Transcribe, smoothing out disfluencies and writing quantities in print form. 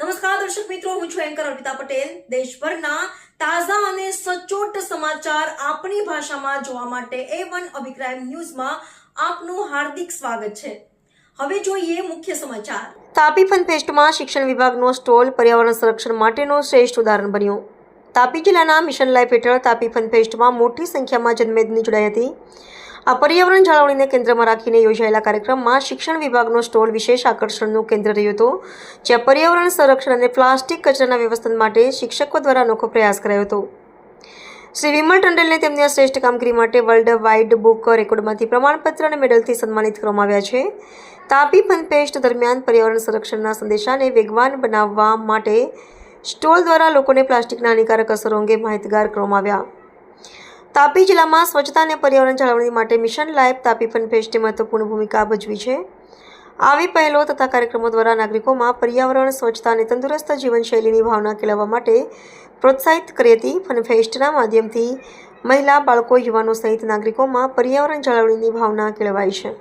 નમસ્કાર દર્શક મિત્રો, હું છું એન્કર અર્પિતા પટેલ. દેશભરના તાજા અને સચોટ સમાચાર આપણી ભાષામાં જોવા માટે A1 અભિપ્રાય ન્યૂઝમાં આપનું હાર્દિક સ્વાગત છે. હવે જોઈએ મુખ્ય સમાચાર. તાપી ફન ફેસ્ટમાં શિક્ષણ વિભાગનો સ્ટોલ પર્યાવરણ સંરક્ષણ માટેનો શ્રેષ્ઠ ઉદાહરણ બન્યો. તાપી જિલ્લાના મિશન લાઈફ હેઠળ તાપી ફન ફેસ્ટમાં મોટી સંખ્યામાં જનમેદની જોડાઈ હતી. આ પર્યાવરણ જાળવણીને કેન્દ્રમાં રાખીને યોજાયેલા કાર્યક્રમમાં શિક્ષણ વિભાગનો સ્ટોલ વિશેષ આકર્ષણનું કેન્દ્ર રહ્યો હતો, જ્યાં પર્યાવરણ સંરક્ષણ અને પ્લાસ્ટિક કચરાના વ્યવસ્થાપન માટે શિક્ષકો દ્વારા અનોખો પ્રયાસ કરાયો હતો. શ્રી વિમલ ટંડેલને તેમની આ શ્રેષ્ઠ કામગીરી માટે વર્લ્ડ વાઇડ બુક રેકોર્ડમાંથી પ્રમાણપત્ર અને મેડલથી સન્માનિત કરવામાં આવ્યા છે. તાપી ફન ફેસ્ટ દરમિયાન પર્યાવરણ સંરક્ષણના સંદેશાને વેગવાન બનાવવા માટે સ્ટોલ દ્વારા લોકોને પ્લાસ્ટિકના હાનિકારક અસરો અંગે માહિતગાર કરવામાં આવ્યા. તાપી જિલ્લામાં સ્વચ્છતા અને પર્યાવરણ જાળવણી માટે મિશન લાઈફ તાપી ફન ફેસ્ટે મહત્વપૂર્ણ ભૂમિકા ભજવી છે. આવી પહેલો તથા કાર્યક્રમો દ્વારા નાગરિકોમાં પર્યાવરણ, સ્વચ્છતા અને તંદુરસ્ત જીવનશૈલીની ભાવના કેળવવા માટે પ્રોત્સાહિત કરી હતી. ફન ફેસ્ટના માધ્યમથી મહિલા, બાળકો, યુવાનો સહિત નાગરિકોમાં પર્યાવરણ જાળવણીની ભાવના કેળવાઈ છે.